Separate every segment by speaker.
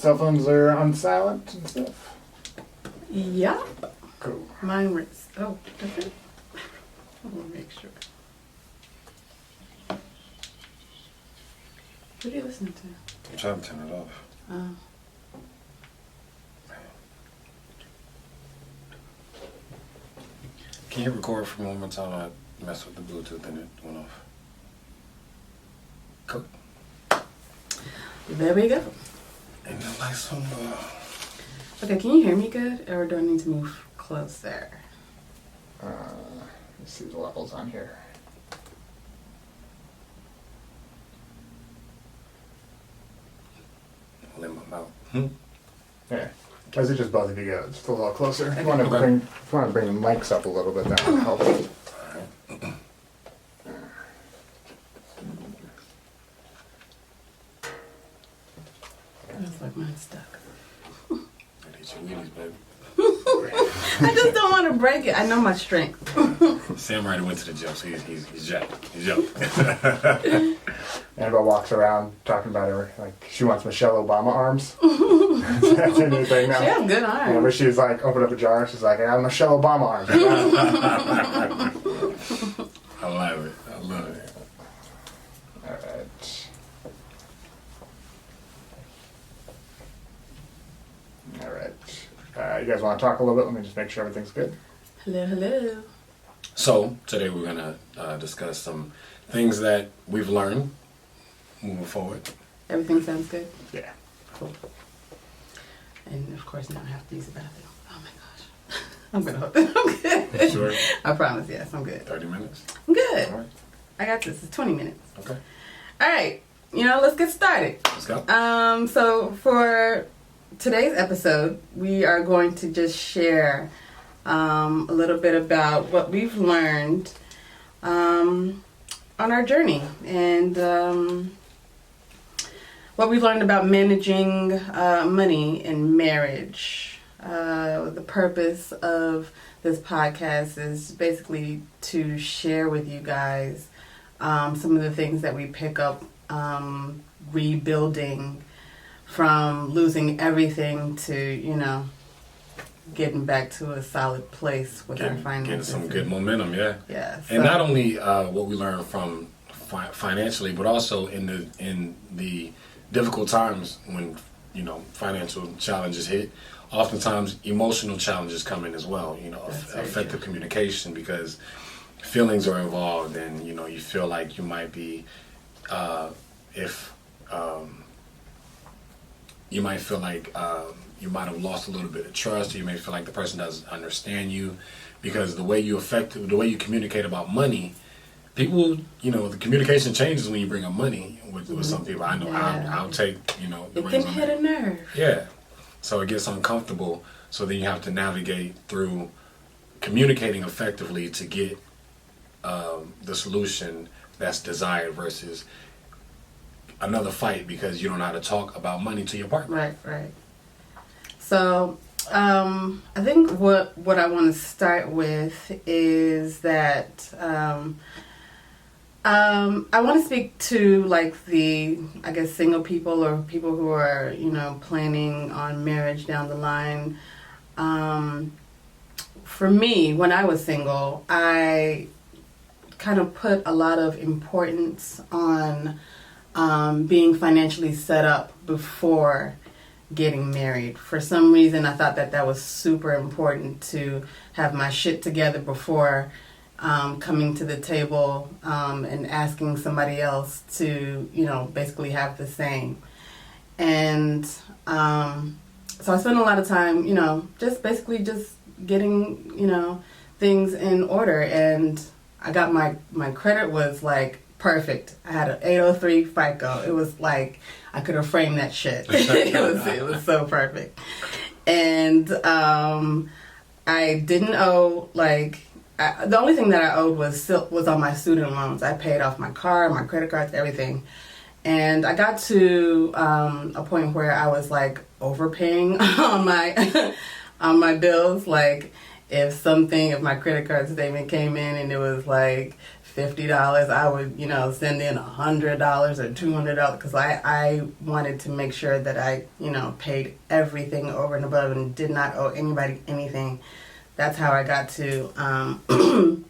Speaker 1: cell phones are on silent and stuff?
Speaker 2: Yup.
Speaker 1: Cool.
Speaker 2: Mine was. Oh, does it? I want to make sure. What are you listening to?
Speaker 3: I'm trying to turn it off.
Speaker 2: Oh.
Speaker 3: Can you record for one more time? I messed with the Bluetooth and it went off. Cool.
Speaker 2: There we go.
Speaker 3: And the lights on.
Speaker 2: Okay, can you hear me good, or do I need to move closer?
Speaker 1: Let's see the levels on here.
Speaker 3: In my mouth.
Speaker 1: Yeah. As it just both of you go, just a little closer. If you want to
Speaker 3: Okay.
Speaker 1: bring the mics up a little bit, that would help.
Speaker 3: Alright.
Speaker 2: Looks like mine's stuck.
Speaker 3: I need your Wheaties, baby.
Speaker 2: I just don't want to break it. I know my strength.
Speaker 3: Sam already went to the gym, so he's jacked. He's yoked.
Speaker 1: Annabelle walks around talking about her, like, she wants Michelle Obama arms. That's a new thing now.
Speaker 2: She has good arms.
Speaker 1: Whenever she's like, open up a jar, she's like, I have Michelle Obama arms.
Speaker 3: I love it. I love it.
Speaker 1: Alright. Alright. You guys want to talk a little bit? Let me just make sure everything's good.
Speaker 2: Hello, hello.
Speaker 3: So today we're gonna discuss some things that we've learned moving forward.
Speaker 2: Everything sounds good?
Speaker 1: Yeah.
Speaker 2: Cool. And of course now I have to use the bathroom. Oh my gosh. I'm good. I'm good.
Speaker 3: Sure.
Speaker 2: I promise, yes, I'm good.
Speaker 3: 30 minutes.
Speaker 2: I'm good.
Speaker 3: All right.
Speaker 2: I got this. It's 20 minutes.
Speaker 3: Okay.
Speaker 2: Alright. Let's get started.
Speaker 3: Let's go.
Speaker 2: So for today's episode, we are going to just share a little bit about what we've learned on our journey and what we've learned about managing money in marriage. The purpose of this podcast is basically to share with you guys some of the things that we pick up rebuilding from losing everything to, getting back to a solid place with our finances.
Speaker 3: Getting some good momentum, yeah.
Speaker 2: Yeah. So,
Speaker 3: And not only what we learned from financially, but also in the difficult times when financial challenges hit. Oftentimes, emotional challenges come in as well. Effective communication, because feelings are involved, and you feel like you might be, you might feel like you might have lost a little bit of trust, or you may feel like the person doesn't understand you, because the way you communicate about money, people, the communication changes when you bring up money with some people. I know.
Speaker 2: Yeah.
Speaker 3: I'll take the
Speaker 2: it
Speaker 3: reins
Speaker 2: can
Speaker 3: on
Speaker 2: hit
Speaker 3: that.
Speaker 2: a nerve.
Speaker 3: Yeah. So it gets uncomfortable. So then you have to navigate through communicating effectively to get the solution that's desired versus another fight because you don't know how to talk about money to your partner.
Speaker 2: Right. So, I think what I want to start with is that I want to speak to the single people or people who are planning on marriage down the line. For me, when I was single, I kind of put a lot of importance on being financially set up before getting married. For some reason, I thought that was super important to have my shit together before coming to the table and asking somebody else to, basically have the same. And so I spent a lot of time, just getting, things in order. And I got my credit was like perfect. I had an 803 FICO. It was like I could have framed that shit. It was so perfect. And I didn't owe the only thing that I owed was on my student loans. I paid off my car, my credit cards, everything. And I got to a point where I was overpaying on my on my bills. If my credit card statement came in and it was $50. I would, send in $100 or $200 because I wanted to make sure that I, paid everything over and above and did not owe anybody anything. That's how I got to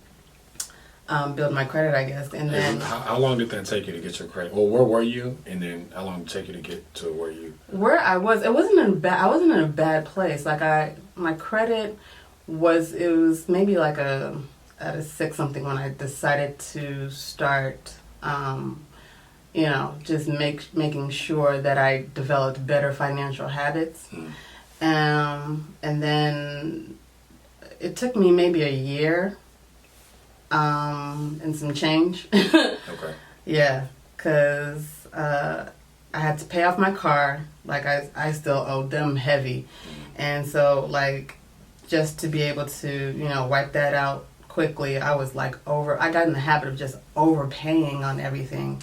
Speaker 2: build my credit, I guess. And then
Speaker 3: how long did that take you to get your credit? Well, where were you, and then how long did it take you to get to where
Speaker 2: I was? It wasn't I wasn't in a bad place. Like my credit was maybe like at a 6 something when I decided to start, just making sure that I developed better financial habits. And then it took me maybe a year. And some change.
Speaker 3: Okay.
Speaker 2: Yeah, because I had to pay off my car. Like, I still owed them heavy. And so, like, just to be able to, wipe that out quickly, I was, like, I got in the habit of just overpaying on everything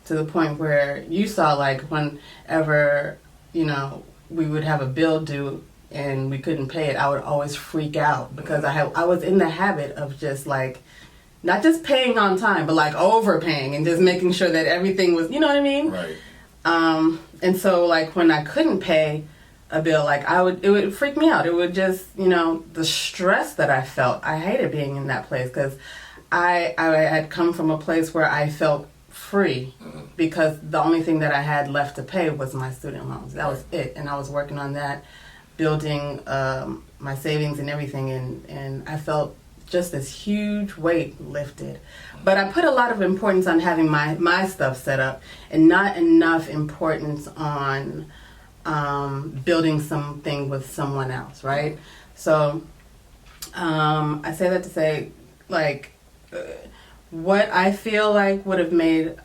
Speaker 2: to the point where you saw, like, whenever, we would have a bill due and we couldn't pay it, I would always freak out because I was in the habit of just, like, not just paying on time, but like overpaying and just making sure that everything was, you know what I mean?
Speaker 3: Right.
Speaker 2: And so like when I couldn't pay a bill, like it would freak me out. It would just, the stress that I felt. I hated being in that place because I had come from a place where I felt free because the only thing that I had left to pay was my student loans. That was it. And I was working on that, building my savings and everything. And I felt just this huge weight lifted. But I put a lot of importance on having my stuff set up and not enough importance on building something with someone else, right? So I say that to say, like, what I feel like would have made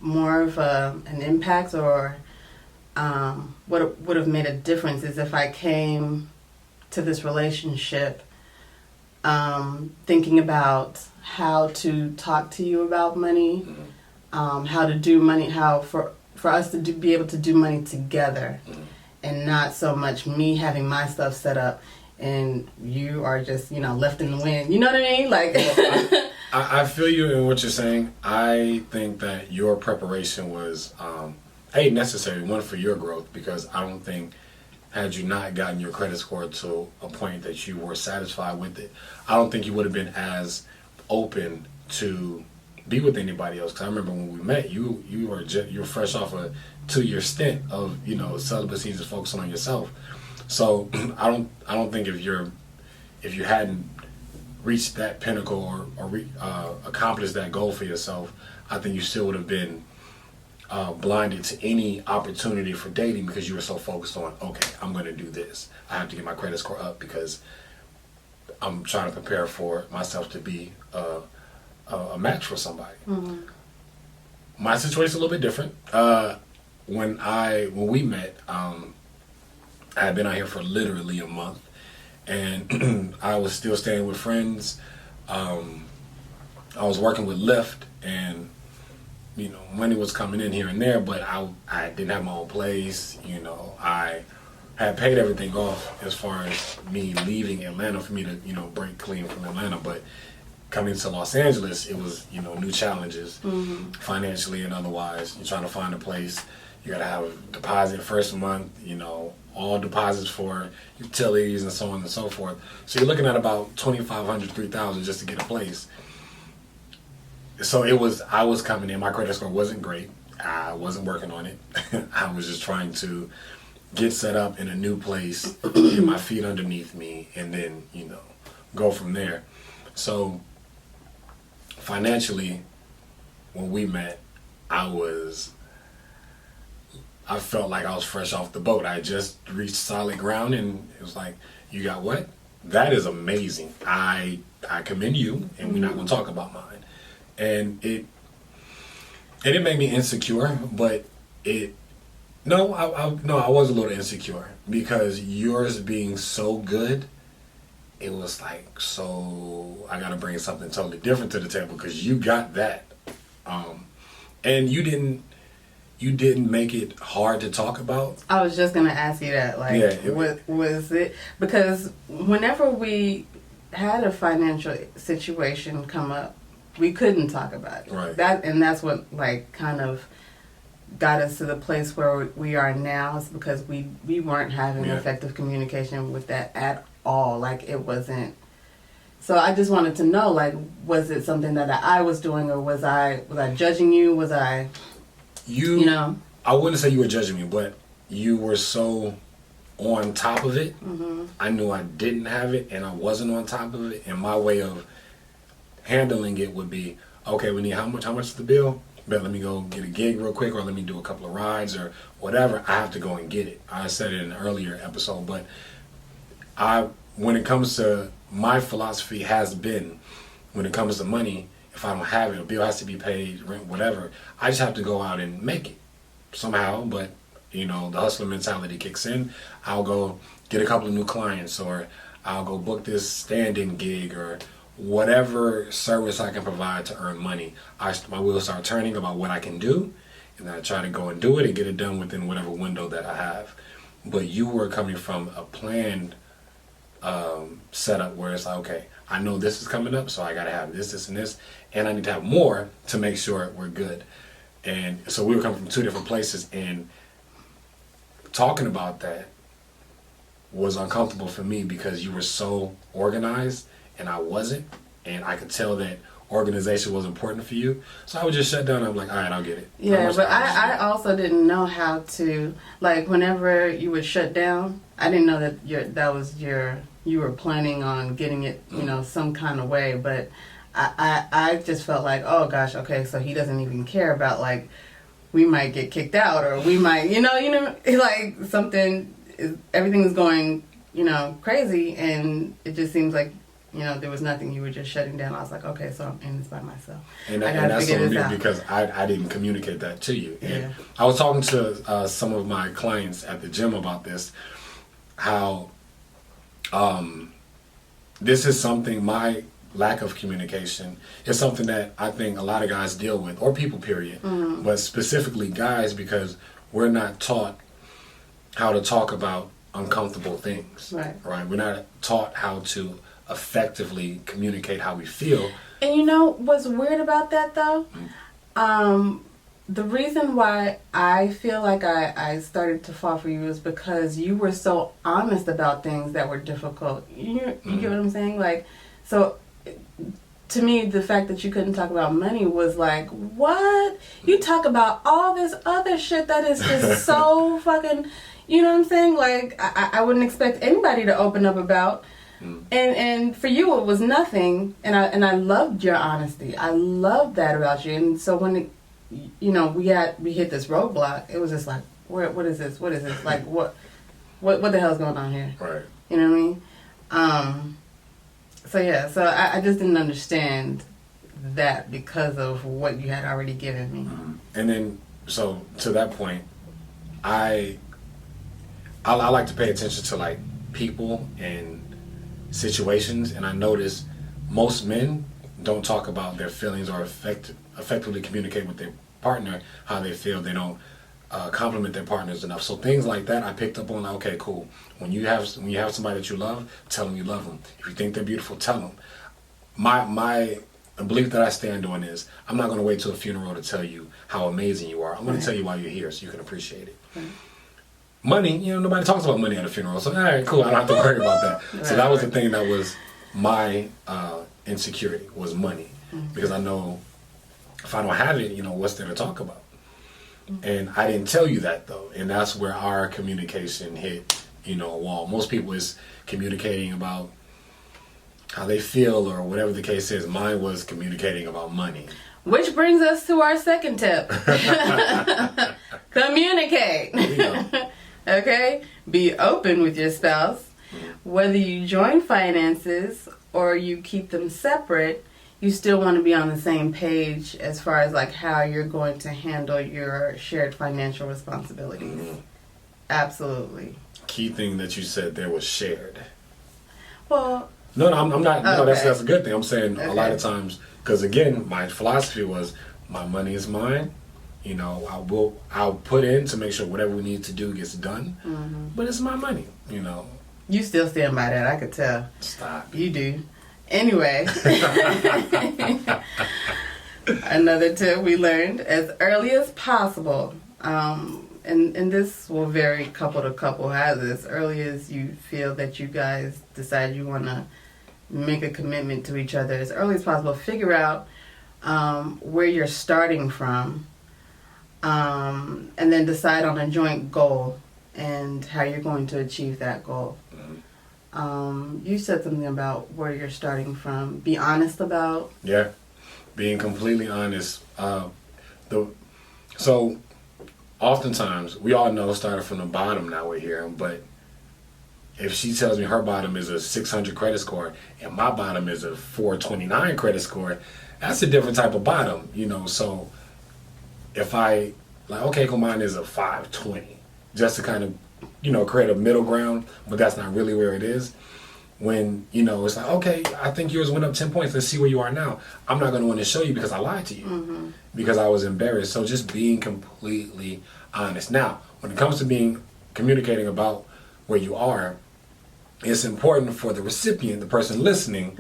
Speaker 2: more of an impact or what would have made a difference is if I came to this relationship thinking about how to talk to you about money, how to do money, how for us to be able to do money together, and not so much me having my stuff set up and you are just left in the wind. You know what I mean? Like,
Speaker 3: I feel you in what you're saying. I think that your preparation was necessary, one, for your growth, because I don't think, had you not gotten your credit score to a point that you were satisfied with it, I don't think you would have been as open to be with anybody else. Because I remember when we met, you were fresh off a 2-year stint of celibacy, just focusing on yourself. So I don't think if you hadn't reached that pinnacle or accomplished that goal for yourself, I think you still would have been blinded to any opportunity for dating because you were so focused on, okay, I'm going to do this. I have to get my credit score up because I'm trying to prepare for myself to be a match for somebody. Mm-hmm. My situation's a little bit different. When we met, I had been out here for literally a month, and I was still staying with friends. I was working with Lyft, and money was coming in here and there, but I didn't have my own place. I had paid everything off as far as me leaving Atlanta for me to, break clean from Atlanta. But coming to Los Angeles, it was, new challenges financially and otherwise. You're trying to find a place. You got to have a deposit first month, all deposits for utilities and so on and so forth. So you're looking at about $2,500, $3,000 just to get a place. So I was coming in, my credit score wasn't great. I wasn't working on it. I was just trying to get set up in a new place, get my feet underneath me, and then, go from there. So financially, when we met, I felt like I was fresh off the boat. I just reached solid ground, and it was like, you got what? That is amazing. I commend you, and we're not going to talk about mine. And it made me insecure, but I was a little insecure because yours being so good, it was like, so I got to bring something totally different to the table because you got that. And you didn't make it hard to talk about.
Speaker 2: I was just going to ask you that. Like, yeah, was it? Because whenever we had a financial situation come up, we couldn't talk about it.
Speaker 3: Right.
Speaker 2: That's what like kind of got us to the place where we are now, is because we weren't having effective communication with that at all. Like, it wasn't. So I just wanted to know, like, was it something that I was doing, or was I judging you? Was I, you know?
Speaker 3: I wouldn't say you were judging me, but you were so on top of it.
Speaker 2: Mm-hmm.
Speaker 3: I knew I didn't have it, and I wasn't on top of it. And my way of handling it would be, okay, we need how much is the bill? But let me go get a gig real quick, or let me do a couple of rides, or whatever. I have to go and get it. I said it in an earlier episode, but when it comes to, my philosophy has been, when it comes to money, if I don't have it, a bill has to be paid, rent, whatever, I just have to go out and make it somehow. But, the hustler mentality kicks in. I'll go get a couple of new clients, or I'll go book this stand-in gig, or whatever service I can provide to earn money. My wheels start turning about what I can do, and I try to go and do it and get it done within whatever window that I have. But you were coming from a planned setup where it's like, okay, I know this is coming up, so I gotta have this, and this, and I need to have more to make sure we're good. And so we were coming from two different places, and talking about that was uncomfortable for me because you were so organized and I wasn't, and I could tell that organization was important for you. So I would just shut down and I'm like, all right, I'll get it.
Speaker 2: Yeah, but I also didn't know how to, like, whenever you would shut down, I didn't know that you were planning on getting it, some kind of way. But I just felt like, oh gosh, okay, so he doesn't even care about, like, we might get kicked out, or we might, like something, everything is going, crazy, and it just seems like, there was nothing. You were just shutting down. I was like, okay, so I'm in this by myself.
Speaker 3: And that's on me because I didn't communicate that to you. And
Speaker 2: yeah.
Speaker 3: I was talking to some of my clients at the gym about this, how this is something, my lack of communication is something that I think a lot of guys deal with, or people, period.
Speaker 2: Mm-hmm.
Speaker 3: But specifically guys, because we're not taught how to talk about uncomfortable things. Right? We're not taught how to effectively communicate how we feel.
Speaker 2: And what's weird about that though? The reason why I feel like I started to fall for you is because you were so honest about things that were difficult. You get what I'm saying? Like, so to me, the fact that you couldn't talk about money was like, what? You talk about all this other shit that is just so fucking, you know what I'm saying? Like, I wouldn't expect anybody to open up about. And for you it was nothing, and I loved your honesty. I loved that about you. And so when we hit this roadblock, it was just like, what is this? Like, what the hell's going on here?
Speaker 3: Right.
Speaker 2: You know what I mean? So I just didn't understand that because of what you had already given me.
Speaker 3: And then, so to that point, I like to pay attention to, like, people and situations, and I notice most men don't talk about their feelings or effectively communicate with their partner how they feel. They don't compliment their partners enough. So things like that I picked up on. Like, okay, cool. When you have somebody that you love, tell them you love them. If you think they're beautiful, tell them. My belief that I stand on is I'm not going to wait till a funeral to tell you how amazing you are. I'm going to tell you why you're here so you can appreciate it. Right. Money, nobody talks about money at a funeral, so all right, cool, I don't have to worry about that. Right, so that was the thing that was my insecurity, was money. Because I know if I don't have it, what's there to talk about? And I didn't tell you that, though, and that's where our communication hit, a wall. Most people is communicating about how they feel or whatever the case is. Mine was communicating about money.
Speaker 2: Which brings us to our second tip. Communicate. Okay? Be open with your spouse. Whether you join finances or you keep them separate, you still want to be on the same page as far as, like, how you're going to handle your shared financial responsibilities. Absolutely.
Speaker 3: Key thing that you said there was shared.
Speaker 2: Well...
Speaker 3: No, I'm not. No, that's a good thing. I'm saying a lot of times, because again, my philosophy was my money is mine. I'll put in to make sure whatever we need to do gets done. But it's my money.
Speaker 2: You still stand by that. I could tell.
Speaker 3: Stop.
Speaker 2: You do. Anyway, another tip we learned: as early as possible. And this will vary couple to couple. As early as you feel that you guys decide you want to make a commitment to each other, as early as possible. Figure out where you're starting from, and then decide on a joint goal and how you're going to achieve that goal. You said something about where you're starting from. Be honest about.
Speaker 3: Yeah, being completely honest. So oftentimes we all know starting from the bottom now we're here, but if she tells me her bottom is a 600 credit score and my bottom is a 429 credit score, that's a different type of bottom, you know. So if I like, okay, cool, mine is a 520, just to kind of, you know, create a middle ground, but that's not really where it is. When, you know, it's like, okay, I think yours went up 10 points. Let's see where you are now. I'm not going to want to show you because I lied to you, because I was embarrassed. So just being completely honest. Now, when it comes to communicating about where you are, it's important for the recipient, the person listening,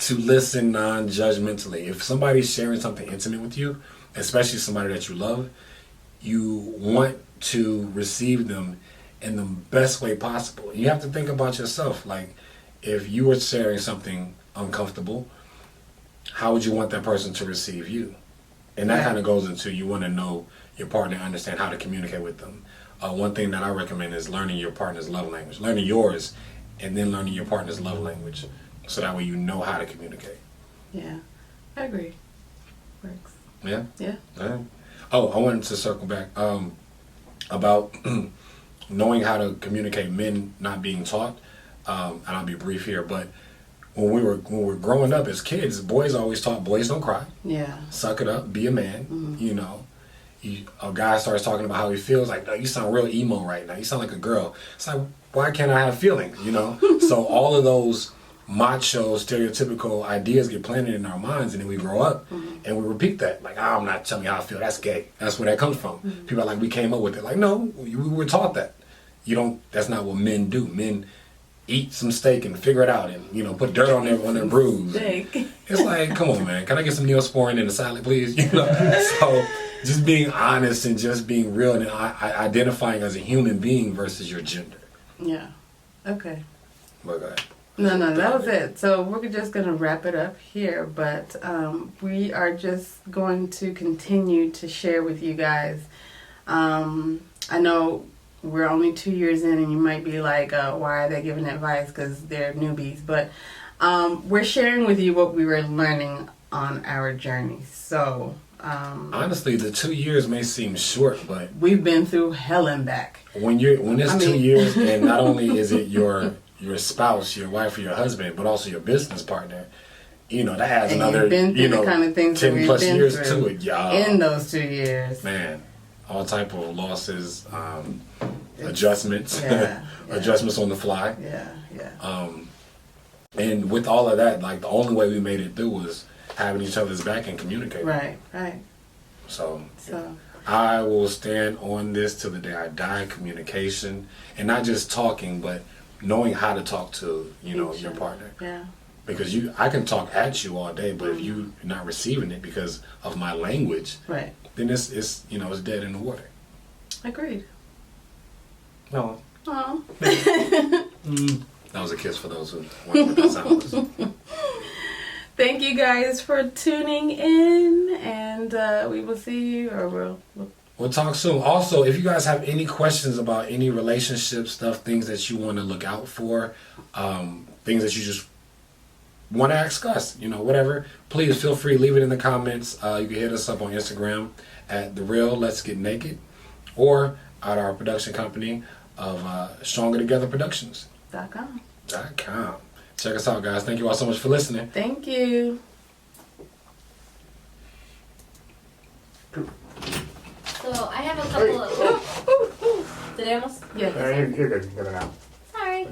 Speaker 3: to listen non-judgmentally. If somebody's sharing something intimate with you, especially somebody that you love, you want to receive them in the best way possible. You have to think about yourself. Like, if you were sharing something uncomfortable, how would you want that person to receive you? And that kind of goes into, you want to know your partner, understand how to communicate with them. One thing that I recommend is learning your partner's love language. Learning yours, and then learning your partner's love language. So that way you know how to communicate.
Speaker 2: Yeah, I agree. Works.
Speaker 3: Yeah?
Speaker 2: Yeah.
Speaker 3: All right. Oh, I wanted to circle back about knowing how to communicate, men not being taught. And I'll be brief here, but when we were growing up as kids, boys always taught boys don't cry.
Speaker 2: Yeah.
Speaker 3: Suck it up, be a man. You know, a guy starts talking about how he feels, like, no, you sound real emo right now. You sound like a girl. It's like, why can't I have feelings? You know. So all of those macho, stereotypical ideas get planted in our minds, and then we grow up and we repeat that. Like, I'm not telling you how I feel. That's gay. That's where that comes from. People are like, we came up with it. Like, no, we were taught that. You don't. That's not what men do. Men eat some steak and figure it out, and, you know, put dirt on their bruise. It's like, come on, man. Can I get some Neosporin in the salad, please? You know. So just being honest and just being real and identifying as a human being versus your gender.
Speaker 2: Yeah. Okay.
Speaker 3: But go ahead.
Speaker 2: No, that was it. So we're just going to wrap it up here, but we are just going to continue to share with you guys. I know we're only 2 years in, and you might be like, why are they giving advice? Because they're newbies. But we're sharing with you what we were learning on our journey. So
Speaker 3: honestly, the 2 years may seem short, but
Speaker 2: we've been through hell and back.
Speaker 3: When it's 2 years, and not only is it your spouse, your wife, or your husband, but also your business partner, you know, that adds another, you know,
Speaker 2: kind of things
Speaker 3: 10 plus years to it, y'all.
Speaker 2: In those 2 years,
Speaker 3: man, all type of losses, adjustments,
Speaker 2: yeah.
Speaker 3: adjustments on the fly.
Speaker 2: Yeah.
Speaker 3: And with all of that, like, the only way we made it through was having each other's back and communicating.
Speaker 2: Right.
Speaker 3: So I will stand on this till the day I die. Communication, and not just talking, but knowing how to talk to, you know, your partner.
Speaker 2: Yeah.
Speaker 3: Because I can talk at you all day, but if you're not receiving it because of my language,
Speaker 2: right,
Speaker 3: then it's you know, it's dead in the water.
Speaker 2: Agreed.
Speaker 3: No.
Speaker 2: Oh.
Speaker 3: That was a kiss for those who wondered what that sound was.
Speaker 2: Thank you guys for tuning in, and we will see you, or
Speaker 3: we'll talk soon. Also, if you guys have any questions about any relationship stuff, things that you want to look out for, things that you just want to ask us, you know, whatever, please feel free, leave it in the comments. You can hit us up on Instagram at The Real Let's Get Naked, or at our production company of Stronger Together Productions.
Speaker 2: .com.
Speaker 3: Check us out, guys. Thank you all so much for listening.
Speaker 2: Thank you.
Speaker 4: So I have a couple of... Did I almost?
Speaker 2: Yeah.
Speaker 1: You're good. You're good now.
Speaker 4: Sorry.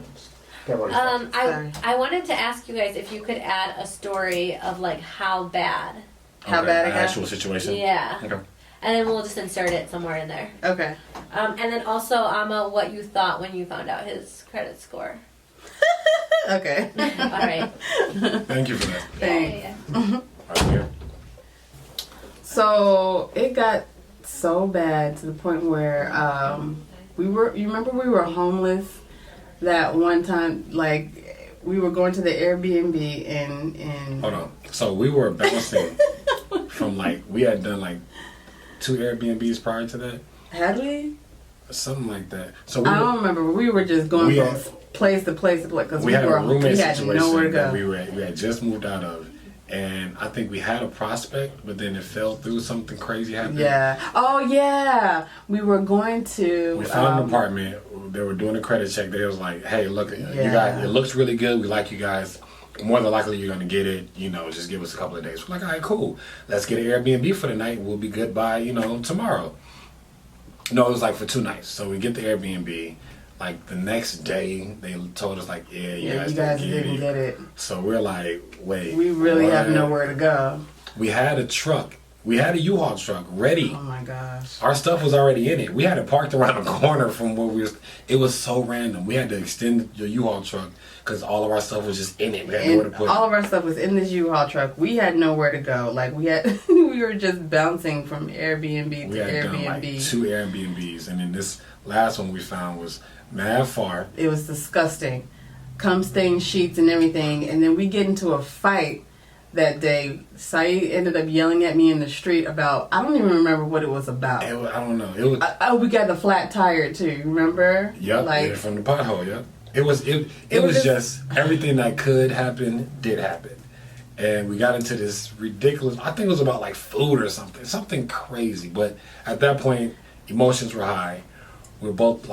Speaker 1: Sorry.
Speaker 4: I wanted to ask you guys if you could add a story of, like, how bad.
Speaker 2: How bad it got?
Speaker 3: Actual situation.
Speaker 4: Yeah.
Speaker 3: Okay.
Speaker 4: And then we'll just insert it somewhere in there.
Speaker 2: Okay.
Speaker 4: And then also, Amma, what you thought when you found out his credit score.
Speaker 2: Okay.
Speaker 4: All right.
Speaker 3: Thank you for that.
Speaker 2: Thanks.
Speaker 3: Right here.
Speaker 2: So it got so bad to the point where you remember we were homeless that one time, like we were going to the Airbnb and
Speaker 3: Hold on. So we were bouncing from we had done 2 Airbnbs prior to that.
Speaker 2: had we?
Speaker 3: Something like that. So
Speaker 2: I don't remember. We were just going
Speaker 3: we
Speaker 2: from
Speaker 3: had-
Speaker 2: place to place because
Speaker 3: we had a roommate
Speaker 2: we had
Speaker 3: situation
Speaker 2: nowhere to
Speaker 3: that
Speaker 2: go.
Speaker 3: we had just moved out of, and I think we had a prospect, but then it fell through. Something crazy happened.
Speaker 2: Yeah. Oh yeah. We were going to.
Speaker 3: We found an apartment. They were doing a credit check. They was like, "Hey, look, you guys. It looks really good. We like you guys. More than likely, you're gonna get it. Just give us a couple of days." We're like, "All right, cool. Let's get an Airbnb for the night. We'll be good by tomorrow." No, it was for 2 nights. So we get the Airbnb. The next day, they told us yeah, you guys
Speaker 2: didn't get it.
Speaker 3: So we're like, wait.
Speaker 2: We really have
Speaker 3: what?
Speaker 2: nowhere to go.
Speaker 3: We had a truck. We had a U-Haul truck ready.
Speaker 2: Oh my gosh.
Speaker 3: Our stuff was already in it. We had it parked around the corner from where we were. It was so random. We had to extend the U-Haul truck because all of our stuff was just in it. We had nowhere to put it.
Speaker 2: All of our stuff was in this U-Haul truck. We had nowhere to go. We were just bouncing from Airbnb
Speaker 3: We
Speaker 2: to
Speaker 3: had done
Speaker 2: Airbnb.
Speaker 3: 2 Airbnbs, and then this last one we found was mad far.
Speaker 2: It was disgusting. Cum stained sheets and everything. And then we get into a fight that day. Saeed ended up yelling at me in the street about, I don't even remember what it was about.
Speaker 3: I don't know. It was.
Speaker 2: We got the flat tire too, remember?
Speaker 3: Yep, from the pothole. Yep. It was just everything that could happen did happen, and we got into this ridiculous. I think it was about food or something crazy. But at that point, emotions were high. We were both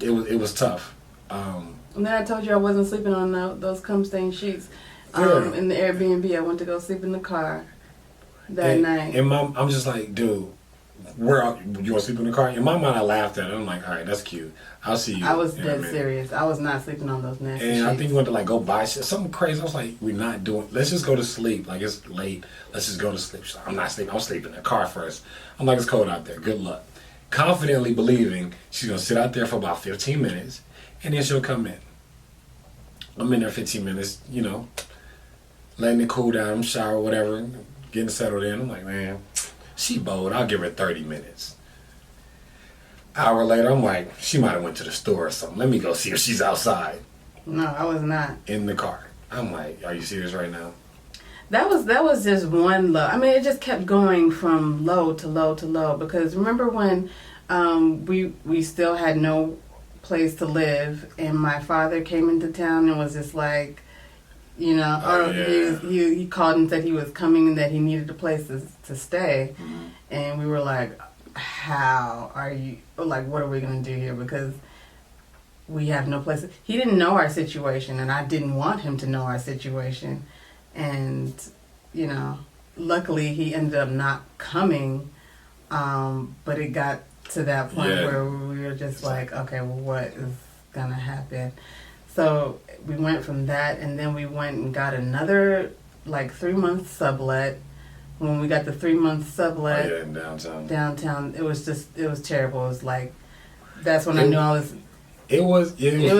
Speaker 3: it was tough.
Speaker 2: And then I told you I wasn't sleeping on those cum stained sheets.
Speaker 3: Yeah.
Speaker 2: In the Airbnb, I went to go sleep in the car that night.
Speaker 3: And I'm just like, dude, you want to sleep in the car? In my mind, I laughed at it. I'm like, all right, that's cute. I'll see you.
Speaker 2: I was
Speaker 3: in a
Speaker 2: dead
Speaker 3: minute.
Speaker 2: serious. I was not sleeping on those nasty
Speaker 3: And
Speaker 2: sheets.
Speaker 3: I think we went to go buy shit, something crazy. I was like, we're not doing. Let's just go to sleep. It's late. Let's just go to sleep. She's like, I'm not sleeping. I'll sleep in the car first. I'm like, it's cold out there. Good luck. Confidently believing she's gonna sit out there for about 15 minutes, and then she'll come in. I'm in there 15 minutes, letting it cool down, shower, whatever, getting settled in. I'm like, man, she bold. I'll give her 30 minutes. Hour later, I'm like, she might have went to the store or something. Let me go see if she's outside.
Speaker 2: No, I was not.
Speaker 3: In the car. I'm like, are you serious right now?
Speaker 2: That was just one low. I mean, it just kept going from low to low to low. Because remember when we still had no place to live, and my father came into town and was just like, he called and said he was coming and that he needed a place to stay, and we were like, how are you? What are we gonna do here? Because we have no place. He didn't know our situation, and I didn't want him to know our situation. And, luckily he ended up not coming. But it got to that point where we were just like, okay, well, what is going to happen? So we went from that, and then we went and got another, 3-month sublet. When we got the 3-month sublet
Speaker 3: in
Speaker 2: downtown, it was terrible. It was that's when I knew I was...
Speaker 3: It was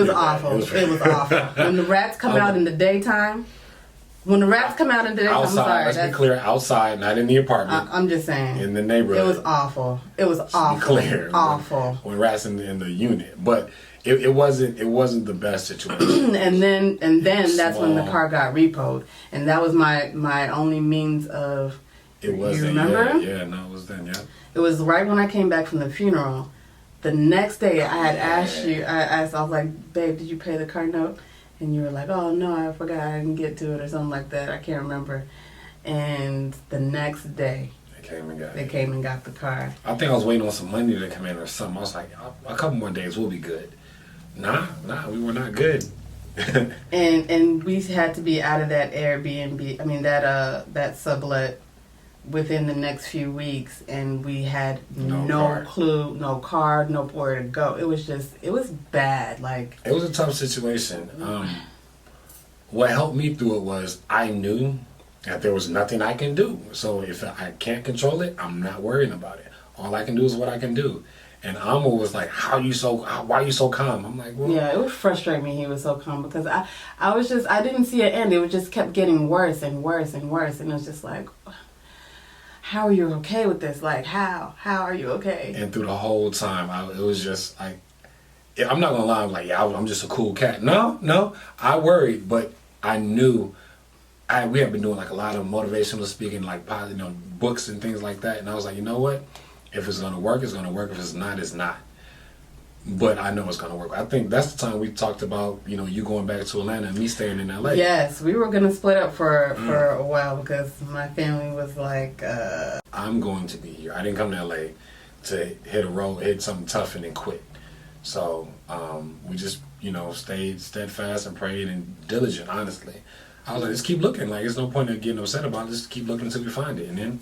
Speaker 2: awful. It was awful. When the rats come out in the daytime...
Speaker 3: outside,
Speaker 2: I'm sorry.
Speaker 3: Let's be clear, outside, not in the apartment.
Speaker 2: I'm just saying.
Speaker 3: In the neighborhood.
Speaker 2: It was awful. It was awful.
Speaker 3: Clear.
Speaker 2: Awful.
Speaker 3: When rats in the unit. But it wasn't the best situation.
Speaker 2: and then that's when the
Speaker 3: Small.
Speaker 2: car got repoed. And that was my only means of...
Speaker 3: It was
Speaker 2: You
Speaker 3: then,
Speaker 2: remember?
Speaker 3: Yeah, no, it was then, yeah.
Speaker 2: It was right when I came back from the funeral. The next day I had asked you, I was like, babe, did you pay the car note? And you were like, oh no, I forgot, I didn't get to it or something like that. I can't remember. And the next day, they came and got the car.
Speaker 3: I think I was waiting on some money to come in or something. I was like, a couple more days, we'll be good. Nah, we were not good.
Speaker 2: and we had to be out of that Airbnb, that sublet within the next few weeks, and we had no clue, no car, nowhere to go. It was bad.
Speaker 3: It was a tough situation. What helped me through it was I knew that there was nothing I can do. So if I can't control it, I'm not worrying about it. All I can do is what I can do. And Amma was like, why are you so calm? I'm like, well,
Speaker 2: Yeah, it would frustrate me. He was so calm because I didn't see it end. It just kept getting worse and worse and worse, and it was just like, how are you okay with this? Like, how are you okay?
Speaker 3: And through the whole time, it was just like, I'm not gonna lie, I'm like, yeah, I'm just a cool cat. No, I worried, but I knew. We have been doing like a lot of motivational speaking, like books and things like that, and I was like, you know what? If it's gonna work, it's gonna work. If it's not, it's not. But I know it's gonna work. I think that's the time we talked about, you going back to Atlanta and me staying in LA.
Speaker 2: Yes, we were gonna split up for a while because my family was like,
Speaker 3: I'm going to be here. I didn't come to LA to hit something tough and then quit. So we just, stayed steadfast and prayed and diligent, honestly. I was like, just keep looking. Like, there's no point in getting upset about it. Just keep looking until we find it. And then,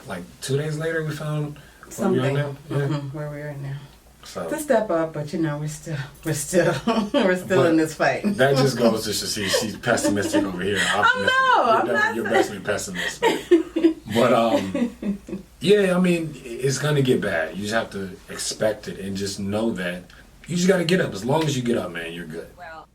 Speaker 3: like, 2 days later, we found
Speaker 2: something
Speaker 3: where we are now. Yeah.
Speaker 2: where we are now.
Speaker 3: So
Speaker 2: To step up, but we're still in this fight.
Speaker 3: that just goes to see she's pessimistic over here. You're basically pessimist. But yeah, I mean, it's gonna get bad. You just have to expect it and just know that you just gotta get up. As long as you get up, man, you're good.
Speaker 5: Well,